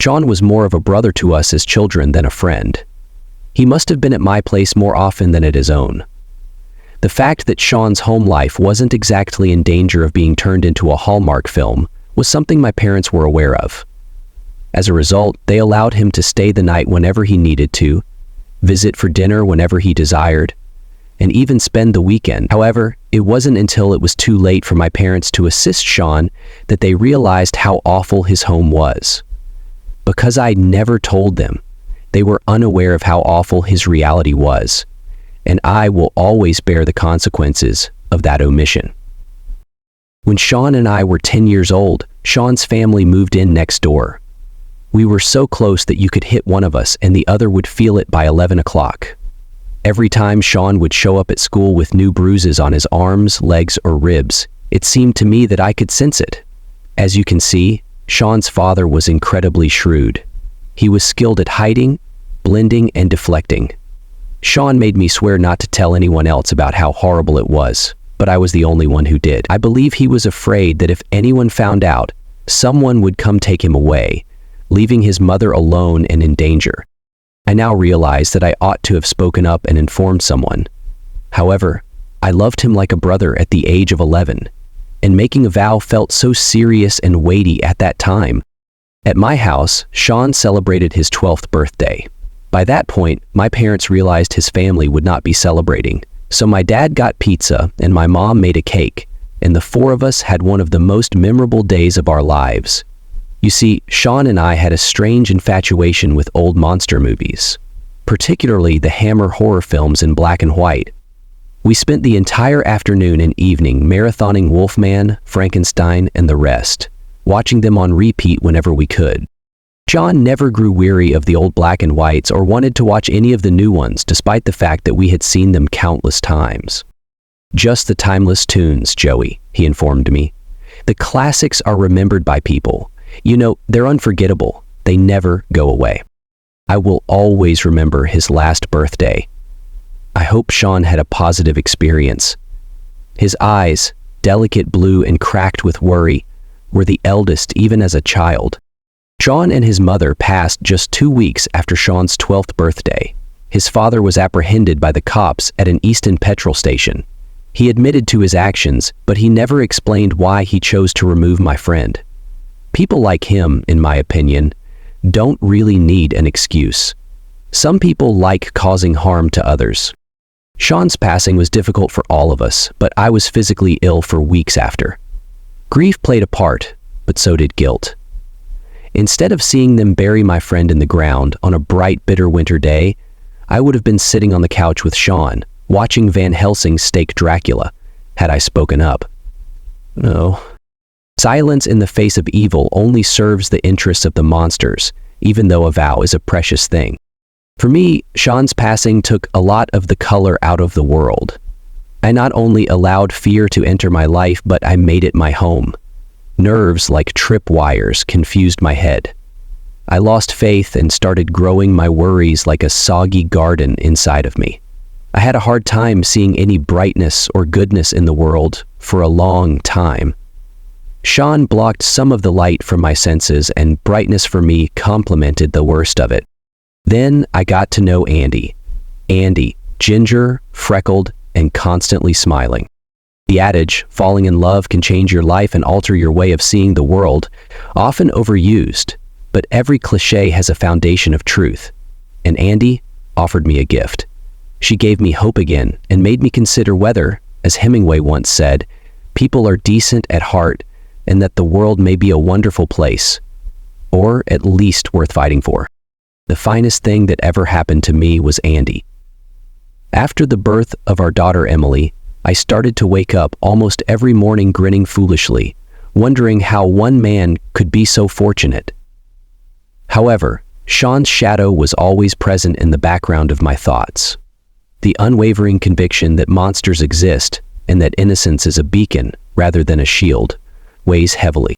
Sean was more of a brother to us as children than a friend. He must have been at my place more often than at his own. The fact that Sean's home life wasn't exactly in danger of being turned into a Hallmark film was something my parents were aware of. As a result, they allowed him to stay the night whenever he needed to, visit for dinner whenever he desired, and even spend the weekend. However, it wasn't until it was too late for my parents to assist Sean that they realized how awful his home was. Because I never told them, they were unaware of how awful his reality was, and I will always bear the consequences of that omission. When Sean and I were 10 years old, Sean's family moved in next door. We were so close that you could hit one of us and the other would feel it by 11 o'clock. Every time Sean would show up at school with new bruises on his arms, legs, or ribs, it seemed to me that I could sense it. As you can see, Sean's father was incredibly shrewd. He was skilled at hiding, blending, and deflecting. Sean made me swear not to tell anyone else about how horrible it was, but I was the only one who did. I believe he was afraid that if anyone found out, someone would come take him away, leaving his mother alone and in danger. I now realize that I ought to have spoken up and informed someone. However, I loved him like a brother at the age of 11, and making a vow felt so serious and weighty at that time. At my house, Sean celebrated his 12th birthday. By that point, my parents realized his family would not be celebrating, so my dad got pizza and my mom made a cake, and the four of us had one of the most memorable days of our lives. You see, Sean and I had a strange infatuation with old monster movies, particularly the Hammer horror films in black and white. We spent the entire afternoon and evening marathoning Wolfman, Frankenstein, and the rest, watching them on repeat whenever we could. Sean never grew weary of the old black and whites or wanted to watch any of the new ones, despite the fact that we had seen them countless times. "Just the timeless tunes, Joey," he informed me. "The classics are remembered by people. You know, they're unforgettable. They never go away." I will always remember his last birthday. I hope Sean had a positive experience. His eyes, delicate blue and cracked with worry, were the eldest even as a child. Sean and his mother passed just 2 weeks after Sean's 12th birthday. His father was apprehended by the cops at an Easton petrol station. He admitted to his actions, but he never explained why he chose to remove my friend. People like him, in my opinion, don't really need an excuse. Some people like causing harm to others. Sean's passing was difficult for all of us, but I was physically ill for weeks after. Grief played a part, but so did guilt. Instead of seeing them bury my friend in the ground on a bright, bitter winter day, I would have been sitting on the couch with Sean, watching Van Helsing stake Dracula, had I spoken up. No. Silence in the face of evil only serves the interests of the monsters, even though a vow is a precious thing. For me, Sean's passing took a lot of the color out of the world. I not only allowed fear to enter my life, but I made it my home. Nerves like tripwires confused my head. I lost faith and started growing my worries like a soggy garden inside of me. I had a hard time seeing any brightness or goodness in the world for a long time. Sean blocked some of the light from my senses, and brightness for me complemented the worst of it. Then I got to know Andy. Andy, ginger, freckled, and constantly smiling. The adage, falling in love can change your life and alter your way of seeing the world, often overused, but every cliché has a foundation of truth. And Andy offered me a gift. She gave me hope again and made me consider whether, as Hemingway once said, people are decent at heart and that the world may be a wonderful place, or at least worth fighting for. The finest thing that ever happened to me was Andy. After the birth of our daughter Emily, I started to wake up almost every morning grinning foolishly, wondering how one man could be so fortunate. However, Sean's shadow was always present in the background of my thoughts. The unwavering conviction that monsters exist and that innocence is a beacon rather than a shield weighs heavily.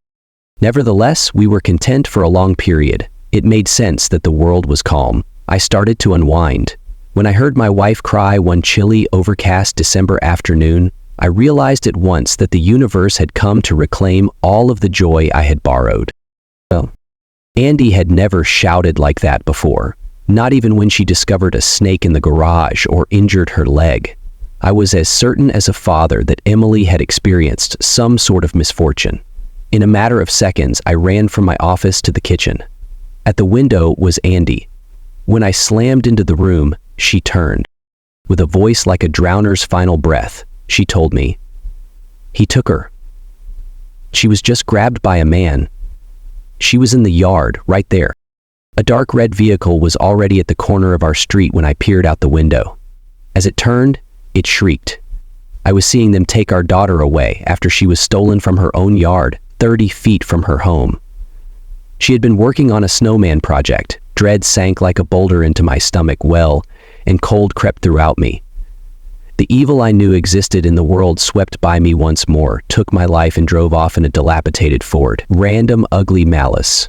Nevertheless, we were content for a long period. It made sense that the world was calm. I started to unwind. When I heard my wife cry one chilly, overcast December afternoon, I realized at once that the universe had come to reclaim all of the joy I had borrowed. Well, Andy had never shouted like that before, not even when she discovered a snake in the garage or injured her leg. I was as certain as a father that Emily had experienced some sort of misfortune. In a matter of seconds, I ran from my office to the kitchen. At the window was Andy. When I slammed into the room, she turned. With a voice like a drowner's final breath, she told me, "He took her. She was just grabbed by a man. She was in the yard, right there." A dark red vehicle was already at the corner of our street when I peered out the window. As it turned, it shrieked. I was seeing them take our daughter away after she was stolen from her own yard, 30 feet from her home. She had been working on a snowman project. Dread sank like a boulder into my stomach well, and cold crept throughout me. The evil I knew existed in the world swept by me once more, took my life and drove off in a dilapidated Ford. Random, ugly malice.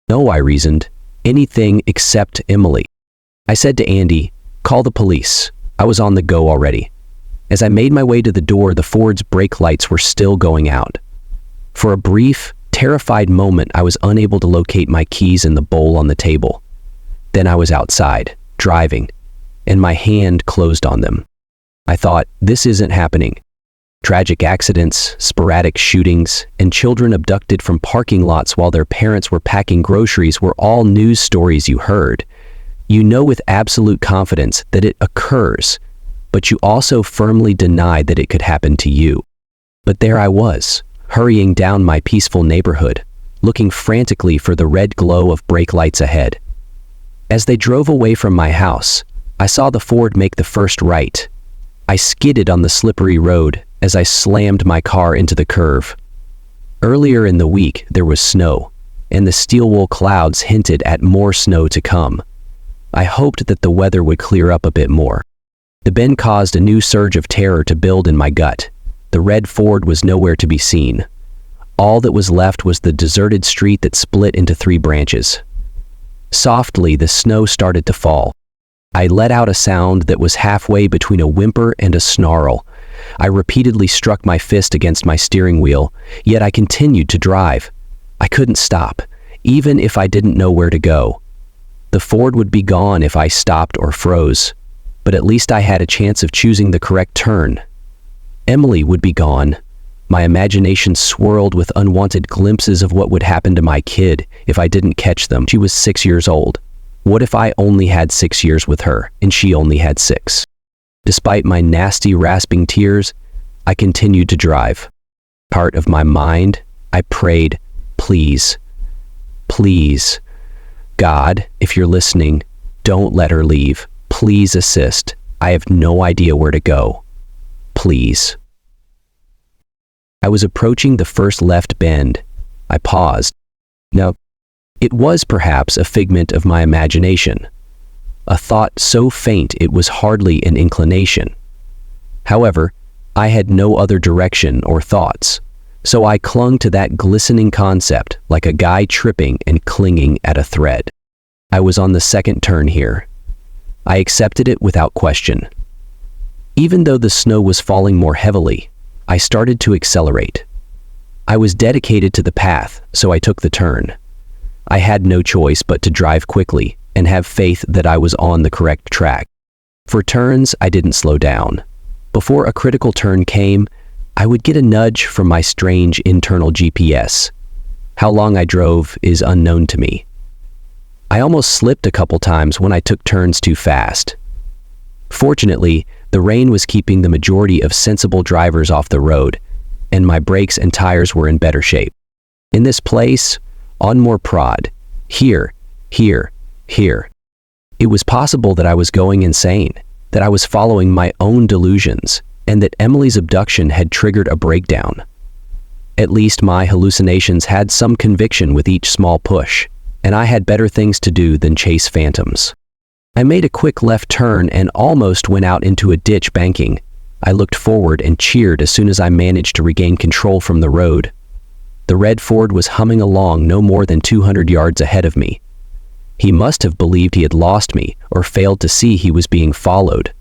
No, I reasoned. Anything except Emily. I said to Andy, "Call the police." I was on the go already. As I made my way to the door, the Ford's brake lights were still going out. For a brief, terrified moment, I was unable to locate my keys in the bowl on the table. Then I was outside, driving, and my hand closed on them. I thought, this isn't happening. Tragic accidents, sporadic shootings, and children abducted from parking lots while their parents were packing groceries were all news stories you heard. You know with absolute confidence that it occurs, but you also firmly deny that it could happen to you. But there I was, hurrying down my peaceful neighborhood, looking frantically for the red glow of brake lights ahead. As they drove away from my house, I saw the Ford make the first right. I skidded on the slippery road as I slammed my car into the curve. Earlier in the week, there was snow, and the steel wool clouds hinted at more snow to come. I hoped that the weather would clear up a bit more. The bend caused a new surge of terror to build in my gut. The red Ford was nowhere to be seen. All that was left was the deserted street that split into 3 branches. Softly, the snow started to fall. I let out a sound that was halfway between a whimper and a snarl. I repeatedly struck my fist against my steering wheel, yet I continued to drive. I couldn't stop, even if I didn't know where to go. The Ford would be gone if I stopped or froze, but at least I had a chance of choosing the correct turn. Emily would be gone. My imagination swirled with unwanted glimpses of what would happen to my kid if I didn't catch them. She was 6 years old. What if I only had 6 years with her, and she only had 6? Despite my nasty, rasping tears, I continued to drive. Part of my mind, I prayed, please, please, God, if you're listening, don't let her leave. Please assist. I have no idea where to go. Please. I was approaching the first left bend. I paused. Now, it was perhaps a figment of my imagination, a thought so faint it was hardly an inclination. However, I had no other direction or thoughts, so I clung to that glistening concept like a guy tripping and clinging at a thread. I was on the second turn here. I accepted it without question. Even though the snow was falling more heavily, I started to accelerate. I was dedicated to the path, so I took the turn. I had no choice but to drive quickly and have faith that I was on the correct track. For turns, I didn't slow down. Before a critical turn came, I would get a nudge from my strange internal GPS. How long I drove is unknown to me. I almost slipped a couple times when I took turns too fast. Fortunately, the rain was keeping the majority of sensible drivers off the road, and my brakes and tires were in better shape. In this place, on more prod, here, here, here. It was possible that I was going insane, that I was following my own delusions, and that Emily's abduction had triggered a breakdown. At least my hallucinations had some conviction with each small push, and I had better things to do than chase phantoms. I made a quick left turn and almost went out into a ditch banking. I looked forward and cheered as soon as I managed to regain control from the road. The red Ford was humming along no more than 200 yards ahead of me. He must have believed he had lost me or failed to see he was being followed.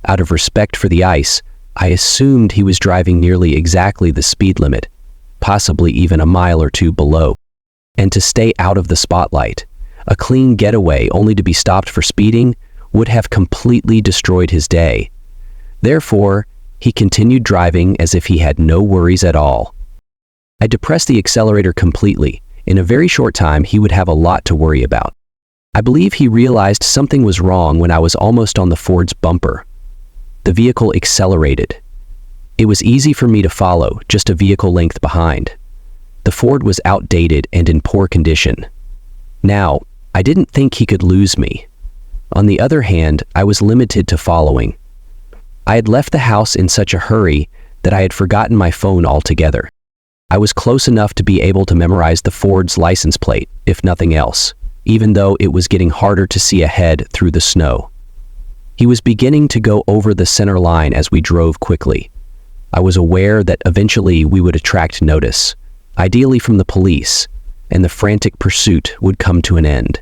Out of respect for the ice, I assumed he was driving nearly exactly the speed limit, possibly even a mile or two below. and to stay out of the spotlight. A clean getaway only to be stopped for speeding would have completely destroyed his day. Therefore, he continued driving as if he had no worries at all. I depressed the accelerator completely. In a very short time, he would have a lot to worry about. I believe he realized something was wrong when I was almost on the Ford's bumper. The vehicle accelerated. It was easy for me to follow, just a vehicle length behind. The Ford was outdated and in poor condition. Now, I didn't think he could lose me. On the other hand, I was limited to following. I had left the house in such a hurry that I had forgotten my phone altogether. I was close enough to be able to memorize the Ford's license plate, if nothing else, even though it was getting harder to see ahead through the snow. He was beginning to go over the center line as we drove quickly. I was aware that eventually we would attract notice, ideally from the police, and the frantic pursuit would come to an end.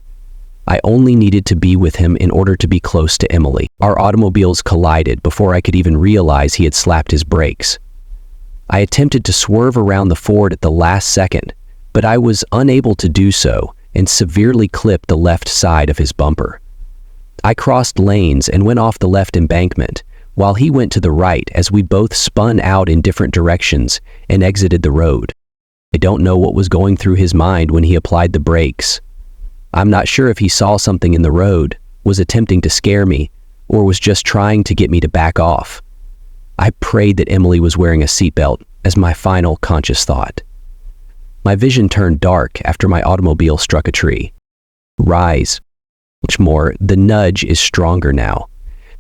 I only needed to be with him in order to be close to Emily. Our automobiles collided before I could even realize he had slapped his brakes. I attempted to swerve around the Ford at the last second, but I was unable to do so and severely clipped the left side of his bumper. I crossed lanes and went off the left embankment, while he went to the right as we both spun out in different directions and exited the road. I don't know what was going through his mind when he applied the brakes. I'm not sure if he saw something in the road, was attempting to scare me, or was just trying to get me to back off. I prayed that Emily was wearing a seatbelt as my final conscious thought. My vision turned dark after my automobile struck a tree. Rise. Much more, the nudge is stronger now.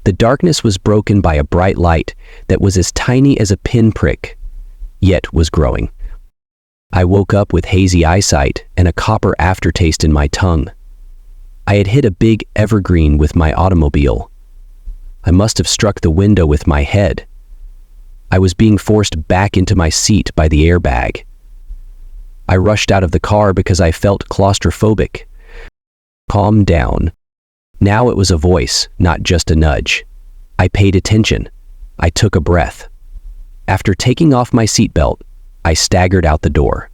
The darkness was broken by a bright light that was as tiny as a pinprick, yet was growing. I woke up with hazy eyesight and a copper aftertaste in my tongue. I had hit a big evergreen with my automobile. I must have struck the window with my head. I was being forced back into my seat by the airbag. I rushed out of the car because I felt claustrophobic. Calm down. Now it was a voice, not just a nudge. I paid attention. I took a breath. After taking off my seatbelt, I staggered out the door.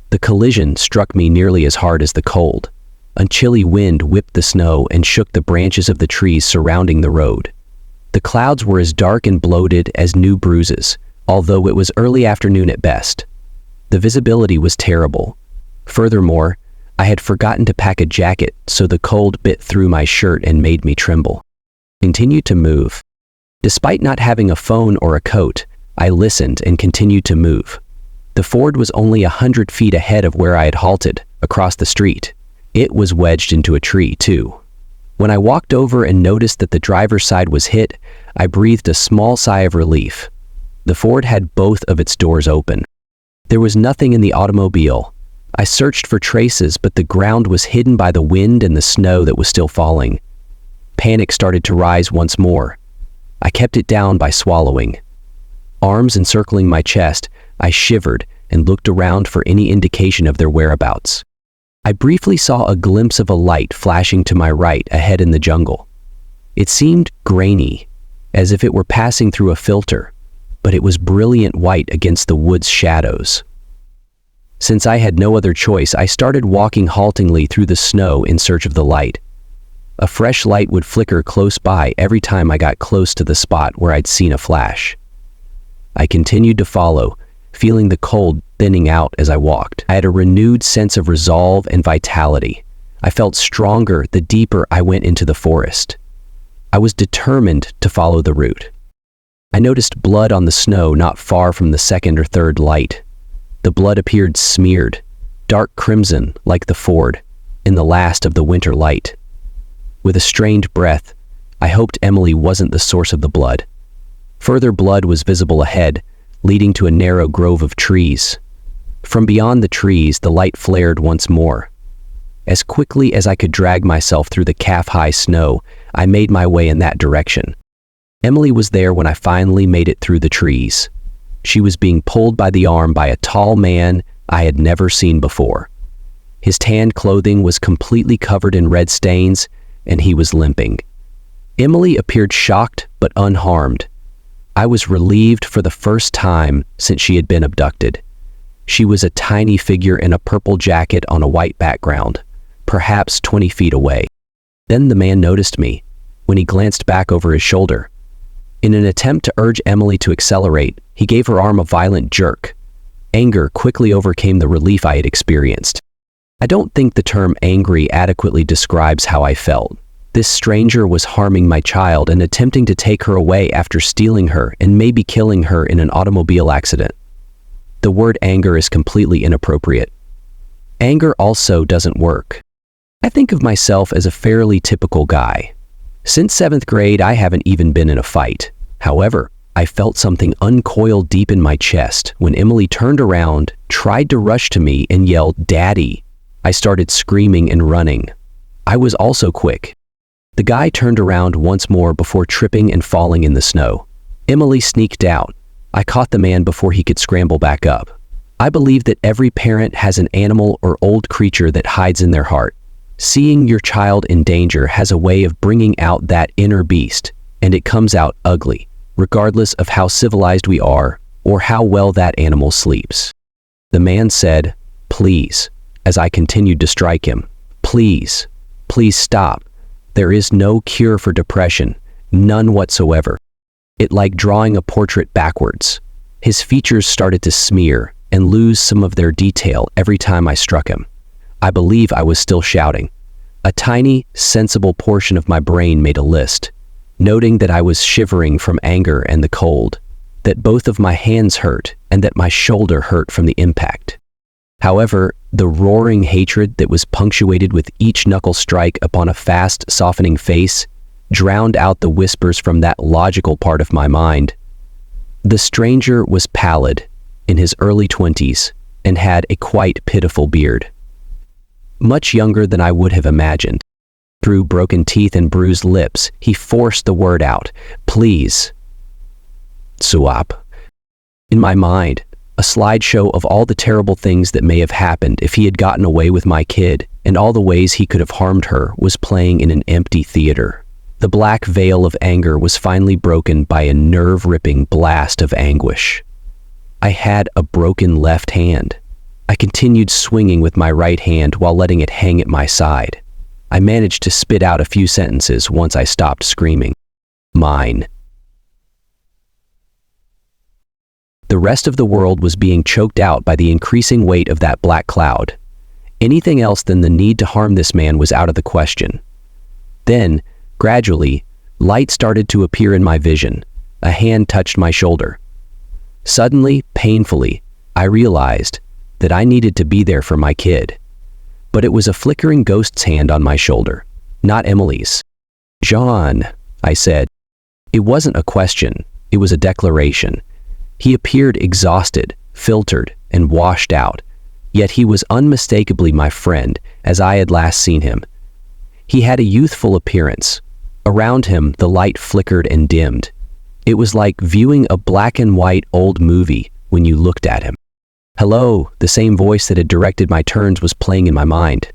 The collision struck me nearly as hard as the cold. A chilly wind whipped the snow and shook the branches of the trees surrounding the road. The clouds were as dark and bloated as new bruises, although it was early afternoon at best. The visibility was terrible. Furthermore, I had forgotten to pack a jacket, so the cold bit through my shirt and made me tremble. I continued to move. Despite not having a phone or a coat, I listened and continued to move. The Ford was only 100 feet ahead of where I had halted, across the street. It was wedged into a tree, too. When I walked over and noticed that the driver's side was hit, I breathed a small sigh of relief. The Ford had both of its doors open. There was nothing in the automobile. I searched for traces, but the ground was hidden by the wind and the snow that was still falling. Panic started to rise once more. I kept it down by swallowing. Arms encircling my chest, I shivered and looked around for any indication of their whereabouts. I briefly saw a glimpse of a light flashing to my right ahead in the jungle. It seemed grainy, as if it were passing through a filter, but it was brilliant white against the wood's shadows. Since I had no other choice, I started walking haltingly through the snow in search of the light. A fresh light would flicker close by every time I got close to the spot where I'd seen a flash. I continued to follow, feeling the cold thinning out as I walked. I had a renewed sense of resolve and vitality. I felt stronger the deeper I went into the forest. I was determined to follow the route. I noticed blood on the snow not far from the second or third light. The blood appeared smeared, dark crimson like the Ford, in the last of the winter light. With a strained breath, I hoped Emily wasn't the source of the blood. Further blood was visible ahead, leading to a narrow grove of trees. From beyond the trees, the light flared once more. As quickly as I could drag myself through the calf-high snow, I made my way in that direction. Emily was there when I finally made it through the trees. She was being pulled by the arm by a tall man I had never seen before. His tanned clothing was completely covered in red stains, and he was limping. Emily appeared shocked but unharmed. I was relieved for the first time since she had been abducted. She was a tiny figure in a purple jacket on a white background, perhaps 20 feet away. Then the man noticed me, when he glanced back over his shoulder. In an attempt to urge Emily to accelerate, he gave her arm a violent jerk. Anger quickly overcame the relief I had experienced. I don't think the term angry adequately describes how I felt. This stranger was harming my child and attempting to take her away after stealing her and maybe killing her in an automobile accident. The word anger is completely inappropriate. Anger also doesn't work. I think of myself as a fairly typical guy. Since 7th grade, I haven't even been in a fight. However, I felt something uncoil deep in my chest when Emily turned around, tried to rush to me, and yelled, "Daddy!" I started screaming and running. I was also quick. The guy turned around once more before tripping and falling in the snow. Emily sneaked out. I caught the man before he could scramble back up. I believe that every parent has an animal or old creature that hides in their heart. Seeing your child in danger has a way of bringing out that inner beast, and it comes out ugly, regardless of how civilized we are or how well that animal sleeps. The man said, "Please," as I continued to strike him. "Please, please stop. There is no cure for depression, none whatsoever." It like drawing a portrait backwards. His features started to smear and lose some of their detail every time I struck him. I believe I was still shouting. A tiny, sensible portion of my brain made a list, noting that I was shivering from anger and the cold, that both of my hands hurt, and that my shoulder hurt from the impact. However, the roaring hatred that was punctuated with each knuckle strike upon a fast, softening face drowned out the whispers from that logical part of my mind. The stranger was pallid, in his early 20s, and had a quite pitiful beard. Much younger than I would have imagined. Through broken teeth and bruised lips, he forced the word out, "Please." Suap. In my mind, a slideshow of all the terrible things that may have happened if he had gotten away with my kid, and all the ways he could have harmed her, was playing in an empty theater. The black veil of anger was finally broken by a nerve-ripping blast of anguish. I had a broken left hand. I continued swinging with my right hand while letting it hang at my side. I managed to spit out a few sentences once I stopped screaming. Mine. The rest of the world was being choked out by the increasing weight of that black cloud. Anything else than the need to harm this man was out of the question. Then, gradually, light started to appear in my vision. A hand touched my shoulder. Suddenly, painfully, I realized that I needed to be there for my kid. But it was a flickering ghost's hand on my shoulder, not Emily's. "John," I said. It wasn't a question, it was a declaration. He appeared exhausted, filtered, and washed out, yet he was unmistakably my friend as I had last seen him. He had a youthful appearance. Around him, the light flickered and dimmed. It was like viewing a black and white old movie when you looked at him. "Hello," the same voice that had directed my turns was playing in my mind.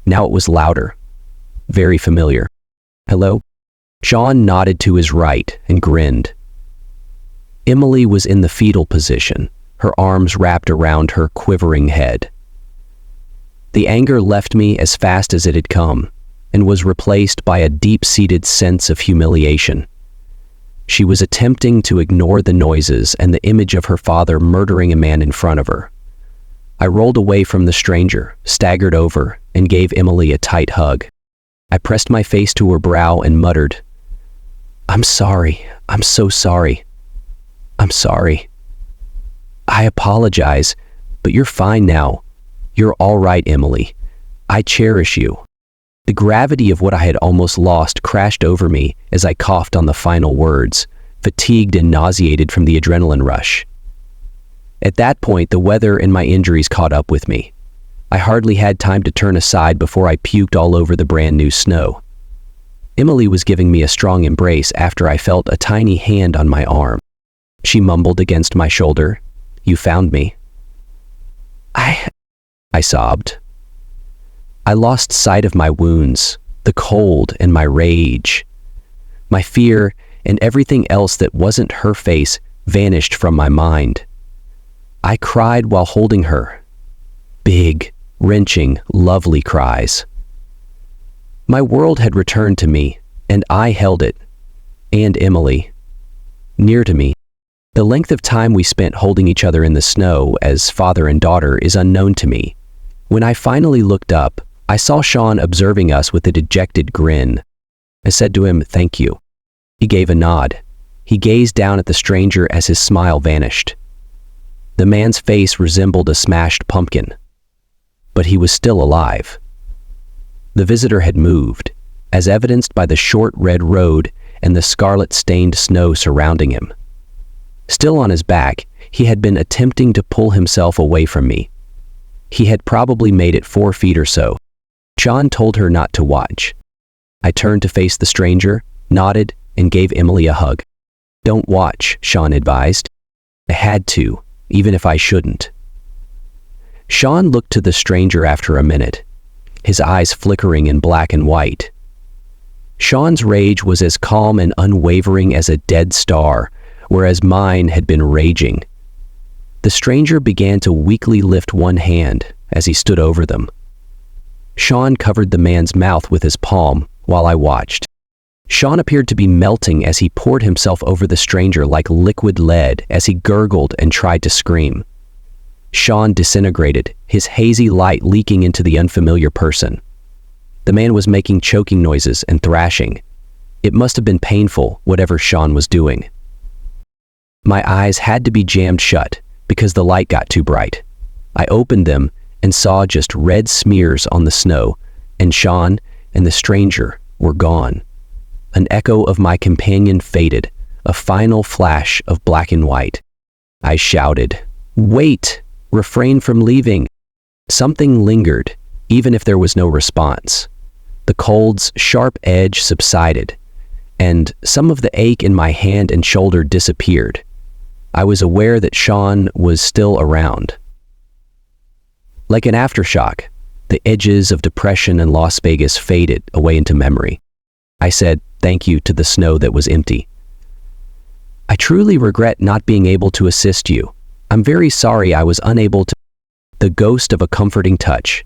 Now it was louder, very familiar. "Hello?" John nodded to his right and grinned. Emily was in the fetal position, her arms wrapped around her quivering head. The anger left me as fast as it had come, and was replaced by a deep-seated sense of humiliation. She was attempting to ignore the noises and the image of her father murdering a man in front of her. I rolled away from the stranger, staggered over, and gave Emily a tight hug. I pressed my face to her brow and muttered, "I'm sorry. I'm so sorry. I'm sorry. I apologize, but you're fine now. You're all right, Emily. I cherish you." The gravity of what I had almost lost crashed over me as I coughed on the final words, fatigued and nauseated from the adrenaline rush. At that point, the weather and my injuries caught up with me. I hardly had time to turn aside before I puked all over the brand new snow. Emily was giving me a strong embrace after I felt a tiny hand on my arm. She mumbled against my shoulder, "You found me." I sobbed. I lost sight of my wounds, the cold and my rage. My fear and everything else that wasn't her face vanished from my mind. I cried while holding her. Big, wrenching, lovely cries. My world had returned to me, and I held it, and Emily, near to me. The length of time we spent holding each other in the snow as father and daughter is unknown to me. When I finally looked up, I saw Sean observing us with a dejected grin. I said to him, "Thank you." He gave a nod. He gazed down at the stranger as his smile vanished. The man's face resembled a smashed pumpkin, but he was still alive. The visitor had moved, as evidenced by the short red road and the scarlet-stained snow surrounding him. Still on his back, he had been attempting to pull himself away from me. He had probably made it 4 feet or so. Sean told her not to watch. I turned to face the stranger, nodded, and gave Emily a hug. "Don't watch," Sean advised. I had to, even if I shouldn't. Sean looked to the stranger after a minute, his eyes flickering in black and white. Sean's rage was as calm and unwavering as a dead star, whereas mine had been raging. The stranger began to weakly lift one hand as he stood over them. Sean covered the man's mouth with his palm while I watched. Sean appeared to be melting as he poured himself over the stranger like liquid lead as he gurgled and tried to scream. Sean disintegrated, his hazy light leaking into the unfamiliar person. The man was making choking noises and thrashing. It must have been painful, whatever Sean was doing. My eyes had to be jammed shut because the light got too bright. I opened them and saw just red smears on the snow, and Sean and the stranger were gone. An echo of my companion faded, a final flash of black and white. I shouted, "Wait! Refrain from leaving!" Something lingered, even if there was no response. The cold's sharp edge subsided, and some of the ache in my hand and shoulder disappeared. I was aware that Sean was still around. Like an aftershock, the edges of depression and Las Vegas faded away into memory. I said thank you to the snow that was empty. "I truly regret not being able to assist you. I'm very sorry I was unable to." The ghost of a comforting touch.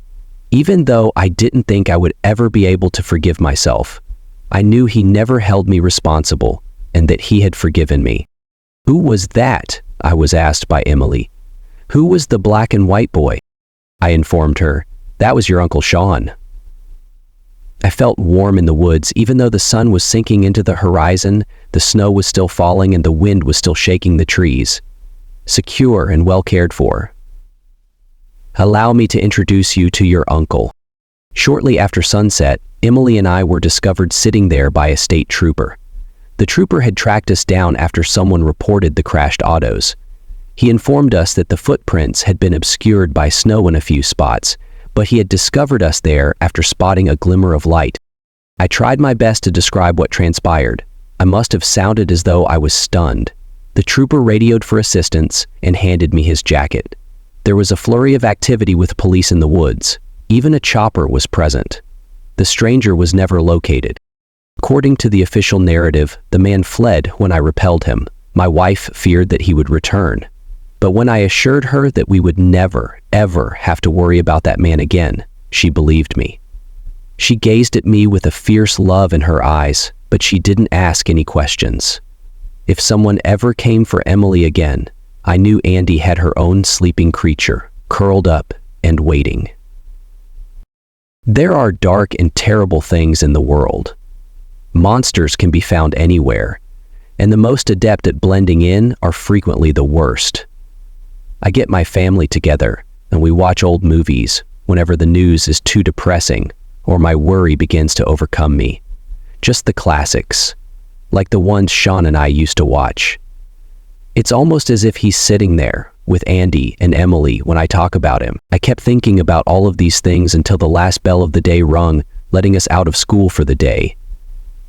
Even though I didn't think I would ever be able to forgive myself, I knew he never held me responsible and that he had forgiven me. "Who was that?" I was asked by Emily. "Who was the black and white boy?" I informed her, "That was your Uncle Sean." I felt warm in the woods even though the sun was sinking into the horizon, the snow was still falling, and the wind was still shaking the trees. Secure and well cared for. "Allow me to introduce you to your uncle." Shortly after sunset, Emily and I were discovered sitting there by a state trooper. The trooper had tracked us down after someone reported the crashed autos. He informed us that the footprints had been obscured by snow in a few spots, but he had discovered us there after spotting a glimmer of light. I tried my best to describe what transpired. I must have sounded as though I was stunned. The trooper radioed for assistance and handed me his jacket. There was a flurry of activity with police in the woods. Even a chopper was present. The stranger was never located. According to the official narrative, the man fled when I repelled him. My wife feared that he would return. But when I assured her that we would never, ever have to worry about that man again, she believed me. She gazed at me with a fierce love in her eyes, but she didn't ask any questions. If someone ever came for Emily again, I knew Andy had her own sleeping creature, curled up and waiting. There are dark and terrible things in the world. Monsters can be found anywhere, and the most adept at blending in are frequently the worst. I get my family together, and we watch old movies whenever the news is too depressing or my worry begins to overcome me. Just the classics, like the ones Sean and I used to watch. It's almost as if he's sitting there with Andy and Emily when I talk about him. I kept thinking about all of these things until the last bell of the day rung, letting us out of school for the day.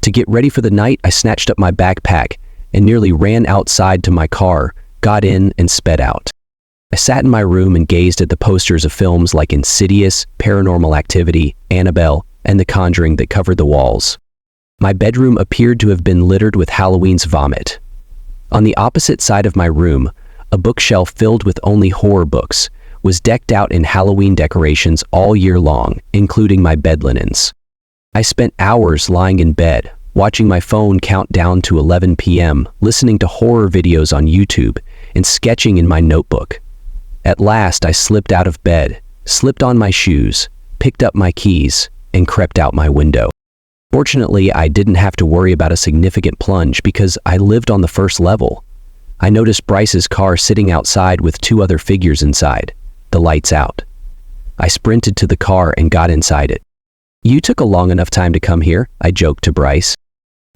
To get ready for the night, I snatched up my backpack and nearly ran outside to my car, got in, and sped out. I sat in my room and gazed at the posters of films like Insidious, Paranormal Activity, Annabelle, and The Conjuring that covered the walls. My bedroom appeared to have been littered with Halloween's vomit. On the opposite side of my room, a bookshelf filled with only horror books, was decked out in Halloween decorations all year long, including my bed linens. I spent hours lying in bed, watching my phone count down to 11 p.m., listening to horror videos on YouTube, and sketching in my notebook. At last, I slipped out of bed, slipped on my shoes, picked up my keys, and crept out my window. Fortunately, I didn't have to worry about a significant plunge because I lived on the first level. I noticed Bryce's car sitting outside with two other figures inside, the lights out. I sprinted to the car and got inside it. "You took a long enough time to come here," I joked to Bryce.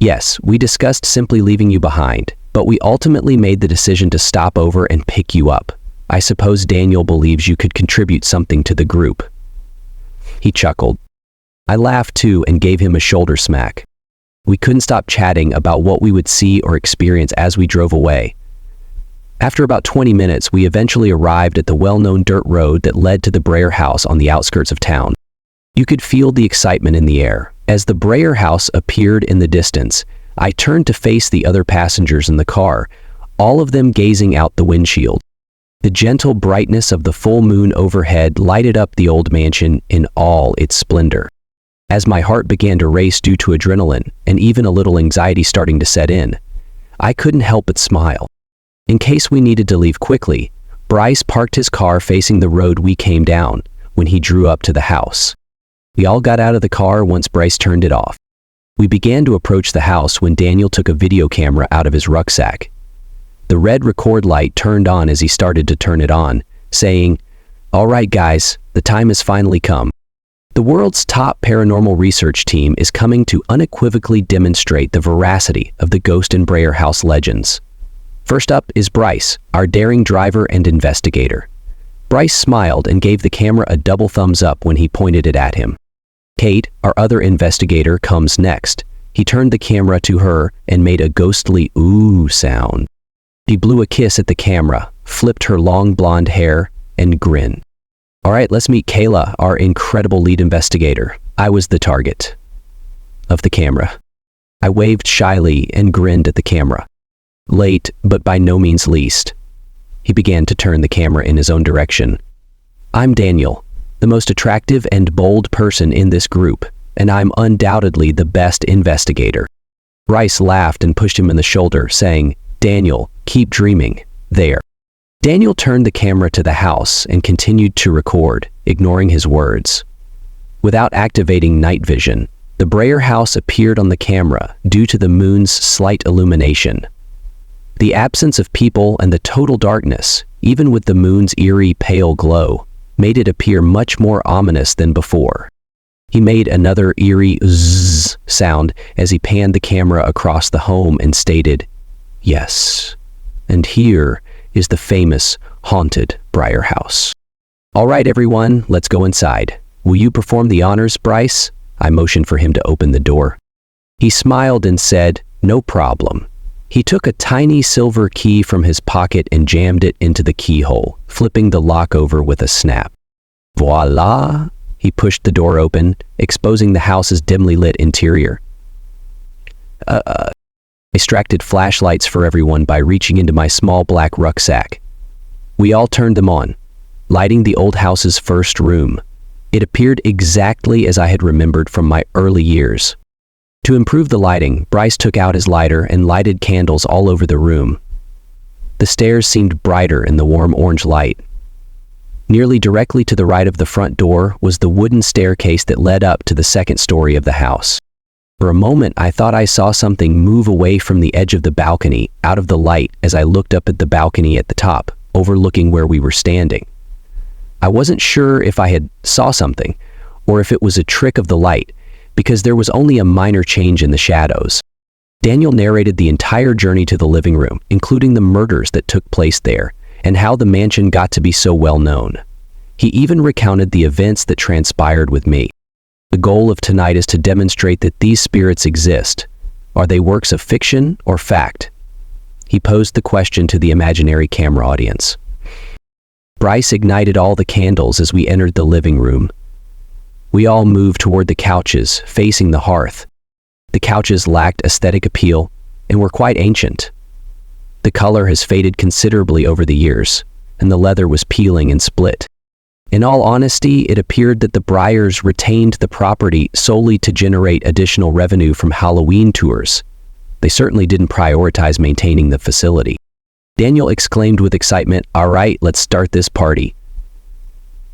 "Yes, we discussed simply leaving you behind, but we ultimately made the decision to stop over and pick you up. I suppose Daniel believes you could contribute something to the group." He chuckled. I laughed too and gave him a shoulder smack. We couldn't stop chatting about what we would see or experience as we drove away. After about 20 minutes, we eventually arrived at the well-known dirt road that led to the Breyer house on the outskirts of town. You could feel the excitement in the air. As the Breyer house appeared in the distance, I turned to face the other passengers in the car, all of them gazing out the windshield. The gentle brightness of the full moon overhead lighted up the old mansion in all its splendor. As my heart began to race due to adrenaline and even a little anxiety starting to set in, I couldn't help but smile. In case we needed to leave quickly, Bryce parked his car facing the road we came down when he drew up to the house. We all got out of the car once Bryce turned it off. We began to approach the house when Daniel took a video camera out of his rucksack. The red record light turned on as he started to turn it on, saying, "All right, guys, the time has finally come. The world's top paranormal research team is coming to unequivocally demonstrate the veracity of the Ghost and Breyer House legends. First up is Bryce, our daring driver and investigator." Bryce smiled and gave the camera a double thumbs up when he pointed it at him. Kate, our other investigator, comes next. He turned the camera to her and made a ghostly ooh sound. She blew a kiss at the camera, flipped her long blonde hair, and grinned. "All right, let's meet Kayla, our incredible lead investigator." I was the target of the camera. I waved shyly and grinned at the camera. Late, but by no means least. He began to turn the camera in his own direction. "I'm Daniel, the most attractive and bold person in this group, and I'm undoubtedly the best investigator." Bryce laughed and pushed him in the shoulder, saying, "Daniel, keep dreaming. There." Daniel turned the camera to the house and continued to record, ignoring his words. Without activating night vision, the Breyer house appeared on the camera due to the moon's slight illumination. The absence of people and the total darkness, even with the moon's eerie pale glow, made it appear much more ominous than before. He made another eerie zzz sound as he panned the camera across the home and stated, "Yes, and here is the famous haunted Breyer house." "All right, everyone, let's go inside. Will you perform the honors, Bryce?" I motioned for him to open the door. He smiled and said, "No problem." He took a tiny silver key from his pocket and jammed it into the keyhole, flipping the lock over with a snap. Voila! He pushed the door open, exposing the house's dimly lit interior. I extracted flashlights for everyone by reaching into my small black rucksack. We all turned them on, lighting the old house's first room. It appeared exactly as I had remembered from my early years. To improve the lighting, Bryce took out his lighter and lighted candles all over the room. The stairs seemed brighter in the warm orange light. Nearly directly to the right of the front door was the wooden staircase that led up to the second story of the house. For a moment, I thought I saw something move away from the edge of the balcony, out of the light, as I looked up at the balcony at the top, overlooking where we were standing. I wasn't sure if I had saw something, or if it was a trick of the light, because there was only a minor change in the shadows. Daniel narrated the entire journey to the living room, including the murders that took place there, and how the mansion got to be so well known. He even recounted the events that transpired with me. The goal of tonight is to demonstrate that these spirits exist. Are they works of fiction or fact? He posed the question to the imaginary camera audience. Bryce ignited all the candles as we entered the living room. We all moved toward the couches, facing the hearth. The couches lacked aesthetic appeal and were quite ancient. The color has faded considerably over the years, and the leather was peeling and split. In all honesty, it appeared that the Bryers retained the property solely to generate additional revenue from Halloween tours. They certainly didn't prioritize maintaining the facility. Daniel exclaimed with excitement, "All right, let's start this party."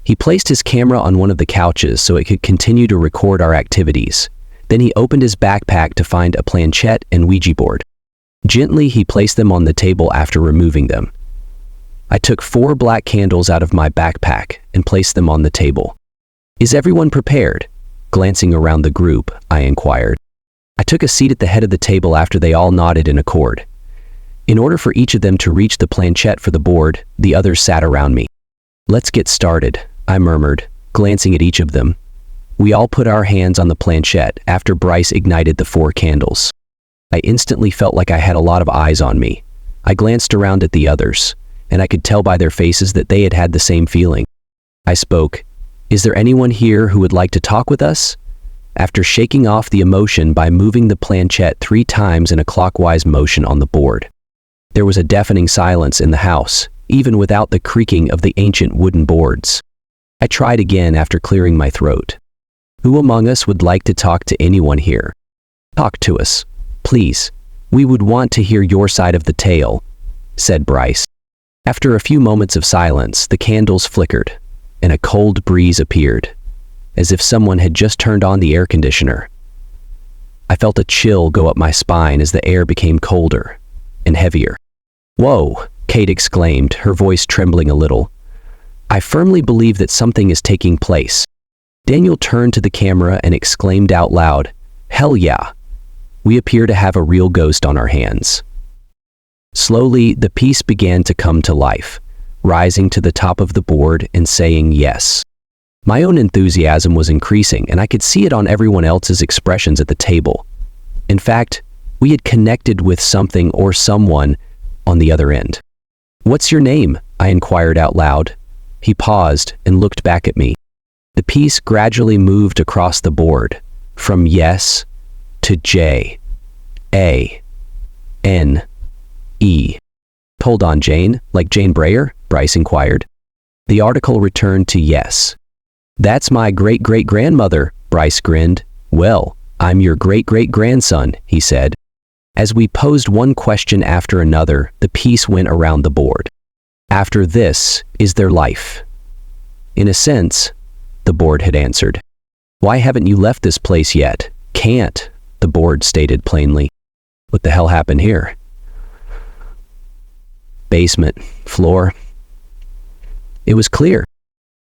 He placed his camera on one of the couches so it could continue to record our activities. Then he opened his backpack to find a planchette and Ouija board. Gently, he placed them on the table after removing them. I took 4 black candles out of my backpack and placed them on the table. "Is everyone prepared?" Glancing around the group, I inquired. I took a seat at the head of the table after they all nodded in accord. In order for each of them to reach the planchette for the board, the others sat around me. "Let's get started," I murmured, glancing at each of them. We all put our hands on the planchette after Bryce ignited the 4 candles. I instantly felt like I had a lot of eyes on me. I glanced around at the others, and I could tell by their faces that they had had the same feeling. I spoke. "Is there anyone here who would like to talk with us?" After shaking off the emotion by moving the planchette 3 times in a clockwise motion on the board. There was a deafening silence in the house, even without the creaking of the ancient wooden boards. I tried again after clearing my throat. "Who among us would like to talk to anyone here? Talk to us, please. We would want to hear your side of the tale," said Bryce. After a few moments of silence, the candles flickered, and a cold breeze appeared, as if someone had just turned on the air conditioner. I felt a chill go up my spine as the air became colder and heavier. "Whoa," Kate exclaimed, her voice trembling a little. "I firmly believe that something is taking place." Daniel turned to the camera and exclaimed out loud, "Hell yeah. We appear to have a real ghost on our hands." Slowly, the piece began to come to life, rising to the top of the board and saying yes. My own enthusiasm was increasing, and I could see it on everyone else's expressions at the table. In fact, we had connected with something or someone on the other end. "What's your name?" I inquired out loud. He paused and looked back at me. The piece gradually moved across the board, from yes to J, A, N, E. "Hold on, Jane, like Jane Breyer?" Bryce inquired. The article returned to yes. "That's my great-great-grandmother," Bryce grinned. "Well, I'm your great-great-grandson," he said. As we posed one question after another, the piece went around the board. "After this, is there life?" "In a sense," the board had answered. "Why haven't you left this place yet?" "Can't," the board stated plainly. "What the hell happened here?" "Basement, floor." It was clear.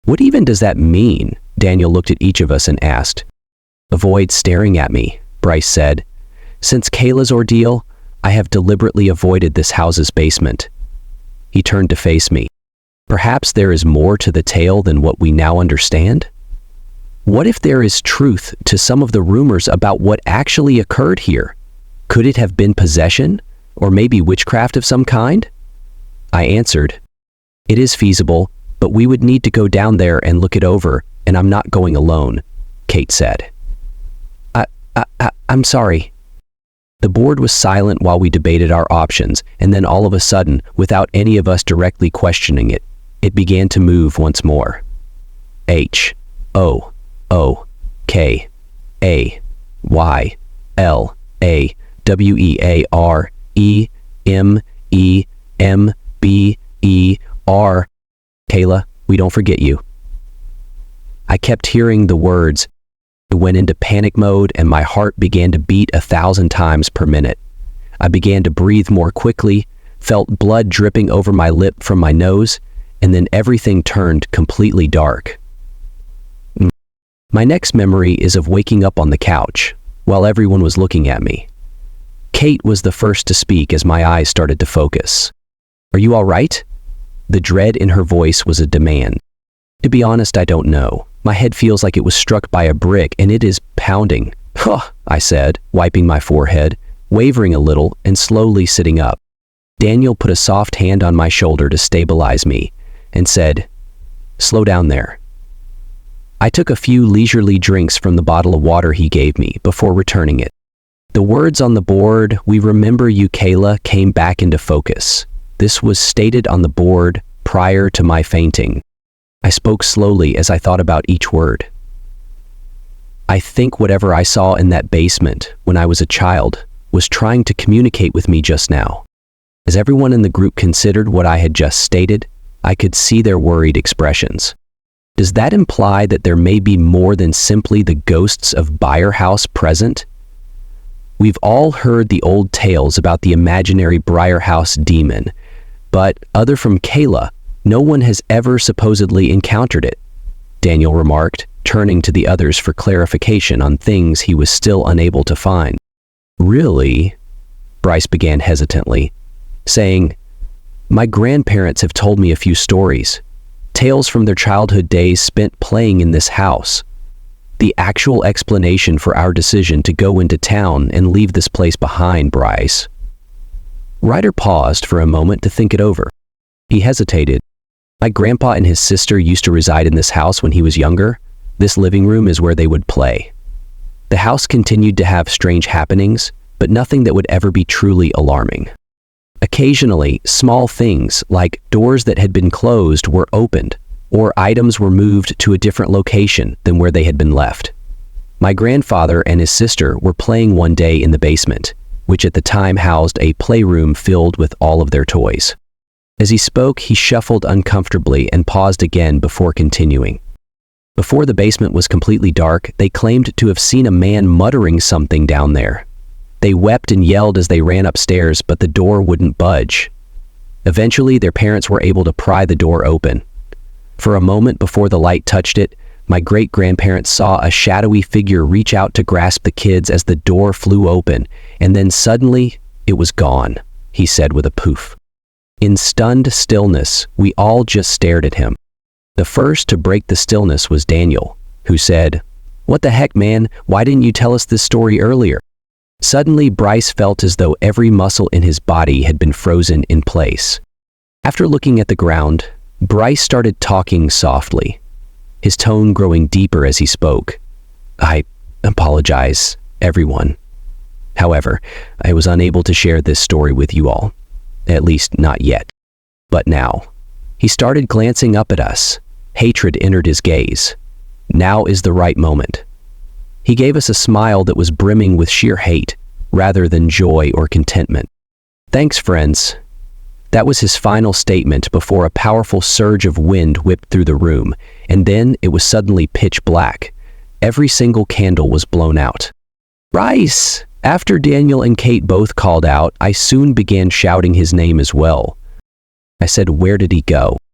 "What even does that mean?" Daniel looked at each of us and asked. "Avoid staring at me," Bryce said. "Since Kayla's ordeal, I have deliberately avoided this house's basement." He turned to face me. "Perhaps there is more to the tale than what we now understand? What if there is truth to some of the rumors about what actually occurred here? Could it have been possession, or maybe witchcraft of some kind?" I answered, "It is feasible, but we would need to go down there and look it over, and I'm not going alone," Kate said. I'm sorry." The board was silent while we debated our options, and then all of a sudden, without any of us directly questioning it, it began to move once more. H, O, O, K, A, Y, L, A, W, E, A, R, E, M, E, M, B, E, R. "Kayla, we don't forget you." I kept hearing the words. I went into panic mode and my heart began to beat 1,000 times per minute. I began to breathe more quickly, felt blood dripping over my lip from my nose, and then everything turned completely dark. My next memory is of waking up on the couch while everyone was looking at me. Kate was the first to speak as my eyes started to focus. "Are you all right?" The dread in her voice was a demand. "To be honest, I don't know. My head feels like it was struck by a brick and it is pounding." "Huh," I said, wiping my forehead, wavering a little and slowly sitting up. Daniel put a soft hand on my shoulder to stabilize me and said, "Slow down there." I took a few leisurely drinks from the bottle of water he gave me before returning it. The words on the board, "We remember you, Kayla," came back into focus. This was stated on the board prior to my fainting. I spoke slowly as I thought about each word. I think whatever I saw in that basement when I was a child was trying to communicate with me just now. As everyone in the group considered what I had just stated, I could see their worried expressions. Does that imply that there may be more than simply the ghosts of Byre House present? We've all heard the old tales about the imaginary Byre House demon, but other from Kayla, no one has ever supposedly encountered it, Daniel remarked, turning to the others for clarification on things he was still unable to find. Really? Bryce began hesitantly, saying, my grandparents have told me a few stories, tales from their childhood days spent playing in this house. The actual explanation for our decision to go into town and leave this place behind, Bryce. Ryder paused for a moment to think it over. He hesitated. My grandpa and his sister used to reside in this house when he was younger. This living room is where they would play. The house continued to have strange happenings, but nothing that would ever be truly alarming. Occasionally, small things like doors that had been closed were opened, or items were moved to a different location than where they had been left. My grandfather and his sister were playing one day in the basement, which at the time housed a playroom filled with all of their toys. As he spoke, he shuffled uncomfortably and paused again before continuing. Before the basement was completely dark, they claimed to have seen a man muttering something down there. They wept and yelled as they ran upstairs, but the door wouldn't budge. Eventually, their parents were able to pry the door open. For a moment before the light touched it, my great-grandparents saw a shadowy figure reach out to grasp the kids as the door flew open, and then suddenly, it was gone, he said with a poof. In stunned stillness, we all just stared at him. The first to break the stillness was Daniel, who said, "What the heck, man? Why didn't you tell us this story earlier?" Suddenly, Bryce felt as though every muscle in his body had been frozen in place. After looking at the ground, Bryce started talking softly, his tone growing deeper as he spoke. "I apologize, everyone. However, I was unable to share this story with you all, at least not yet. But now." He started glancing up at us. Hatred entered his gaze. Now is the right moment. He gave us a smile that was brimming with sheer hate, rather than joy or contentment. "Thanks, friends." That was his final statement before a powerful surge of wind whipped through the room, and then it was suddenly pitch black. Every single candle was blown out. "Bryce!" After Daniel and Kate both called out, I soon began shouting his name as well. I said, "Where did he go?"